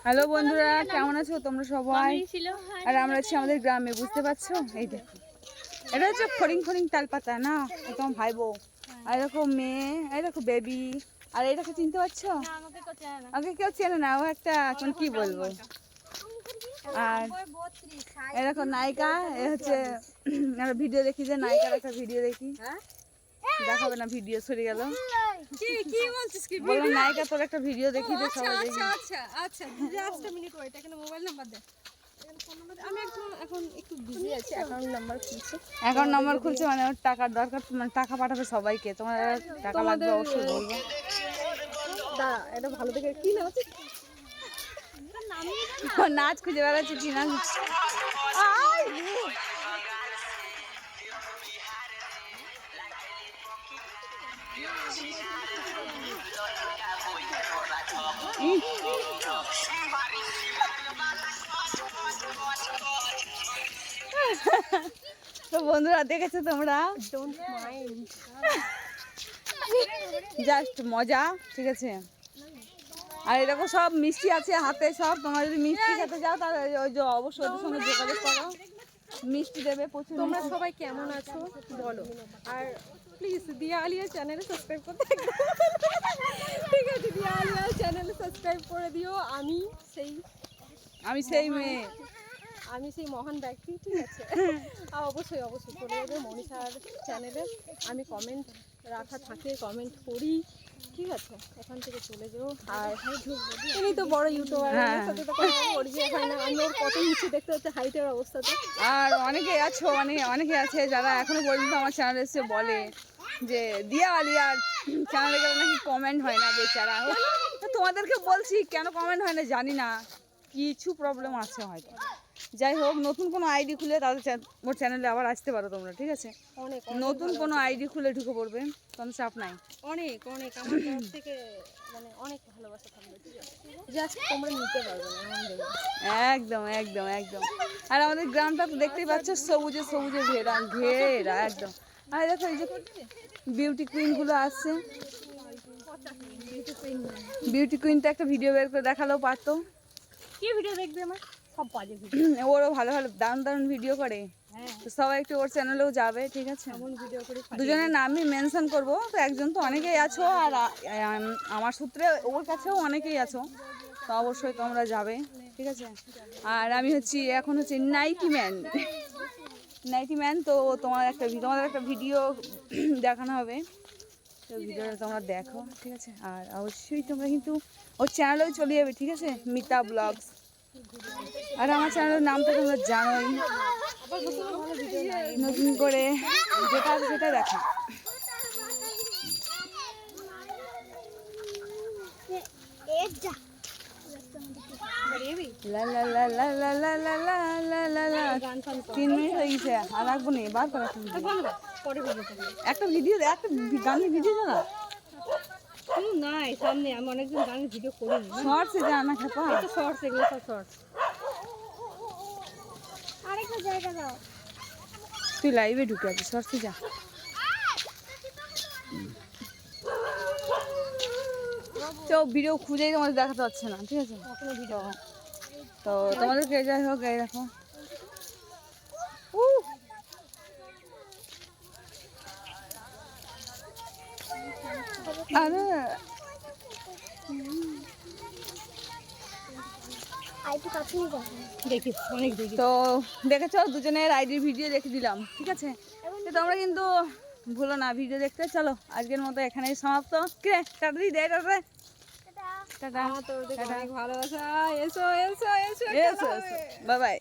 Hello বন্ধুরা, কেমন আছো তোমরা সবাই? আর আমরা আছি আমাদের গ্রামে, বুঝতে পারছো? এই দেখো, এটা হচ্ছে ফড়িং ফড়িং তালপাতা না, তোমার ভাই বউ। আর এরকম মেয়ে, এই দেখো বেবি। আর এটাকে চিনতে পারছো? আগে কেউ চেনে না, ও একটা এখন কি বলবো। আর এরকম নায়িকা, এ হচ্ছে ভিডিও দেখি, যে নায়িকার একটা ভিডিও দেখি। দেখাবে না, ভিডিও সরে গেল। কি বলছিস? কি বললাম নায়িকা তোর একটা ভিডিও দেখি, যে সবাই দেখি। আচ্ছা জাস্ট আ মিনিট ওয়েট, এখানে মোবাইল নাম্বার দে। আমি এখন একটু বিজি আছি, অ্যাকাউন্ট নাম্বার খুলছি। অ্যাকাউন্ট নাম্বার খুলছে মানে ওর টাকার দরকার, মানে টাকা পাঠাবে সবাইকে। তোমার টাকা লাগবে অবশ্যই বলবে। দাঁড়া, এটা ভালো দেখে কি নাম আছে? নাচ খুঁজে বেড়াচ্ছে, কি নাচ? তো বন্ধুরা, দেখেছো তোমরা? ডোন্ট মাইন্ড, জাস্ট মজা, ঠিক আছে? আর এরকম সব মিষ্টি আছে হাতে সব। তোমরা যদি মিষ্টি খেতে যাও তাহলে ওই যে অবশ্যই ওদের সঙ্গে যোগাযোগ করো, মিষ্টি দেবে প্রচুর। তোমরা সবাই কেমন আছো বলো, আর প্লিজ দিয়া আলিয়া চ্যানেলে সাবস্ক্রাইব করতে ঠিক আছে? দিয়া আলিয়া চ্যানেলে সাবস্ক্রাইব করে দিও। আমি সেই মেয়ে, আমি সেই মহান ব্যক্তি, ঠিক আছে? অবশ্যই চলে যাবে মনীষার চ্যানেলে। আমি কমেন্ট রাখা থাকে, কমেন্ট করি, ঠিক আছে? এখান থেকে চলে যাও। আর উনি তো বড় ইউটিউবার, সাথে তো কোনো পরিচয় হয় না। আমি ওর কত নিচে দেখতে হচ্ছে হাইটের অবস্থাতে। আর অনেকে আছো, অনেকে আছে যারা এখনো পর্যন্ত আমার চ্যানেলে এসে বলে যে দিয়া আলিয়ার চ্যানেলে গেলে নাকি কমেন্ট হয় না, বেচারা। তোমাদেরকে বলছি কেন কমেন্ট হয় না জানি না, কিছু প্রবলেম আছে হয়তো। যাই হোক, নতুন কোনো আইডি খুলে তাদের ওর চ্যানেলে আবার আসতে পারো তোমরা, ঠিক আছে? নতুন কোনো আইডি খুলে ঢুকে পড়বে, কোনো চাপ নাই। অনেক আমার তরফ থেকে মানে অনেক ভালোবাসা থাকবে, ঠিক আছে? জাস্ট তোমরা নিতে পারবে না, একদম একদম একদম। আর আমাদের গ্রামটা তো দেখতেই পাচ্ছ, সবুজে সবুজে ঘেরা একদম। আর দেখো এই যে বিউটি কুইনগুলো আসছে, বিউটি কুইনটা একটা ভিডিও বের করে দেখালেও পারতো। কি ভিডিও দেখবে? আমার সব বাজে ভিডিও। ওরও ভালো ভালো দারুণ দারুণ ভিডিও করে, তো সবাই একটু ওর চ্যানেলেও যাবে, ঠিক আছে? ভিডিও করে দুজনের নামই মেনশন করবো। তো একজন তো অনেকেই আছো, আর আমার সূত্রে ওর কাছেও অনেকেই আছো, তো অবশ্যই তোমরা যাবে, ঠিক আছে? আর আমি এখন হচ্ছে নাইটি ম্যান। তো তোমাদের একটা ভিডিও দেখানো হবে, তো ভিডিওটা তোমরা দেখো, ঠিক আছে? আর অবশ্যই তোমরা কিন্তু ওর চ্যানেলেও চলে যাবে, ঠিক আছে? মিতা ব্লগস। আর আমার চ্যানেলের নামটা তোমরা জানোই, নতুন করে যেটা আছে সেটা দেখো। লা লা লা লা লা লা লা লা লা লা লা। 3 মিনিট হয়ে গেছে, আর রাখবো না, বার করে একটা ভিডিও, একটা গানের ভিডিও জানা নাই সামনে। আমি অনেকদিন গানের ভিডিও করিনি। শর্টসে জানা খাপা, এটা শর্টস, এগুলো সব শর্টস। আরেকটা জায়গা দাও। তুই লাইভে ঢুকে আছিস, শর্টসে যা। তো ভিডিও খুঁজেই তোমাদের দেখাতে পারছে না, ঠিক আছে? তো তোমাদেরকে যাই হোক, এই দেখো আরে তো দেখেছো, দুজনের আইডির ভিডিও দেখে দিলাম, ঠিক আছে? তো তোমরা কিন্তু ভুলো না ভিডিও দেখতে। চলো আজকের মতো এখানেই সমাপ্ত। কে টাটা দি দে, টাটা, আমার তো অনেক ভালোবাসা। এসো বাই বাই।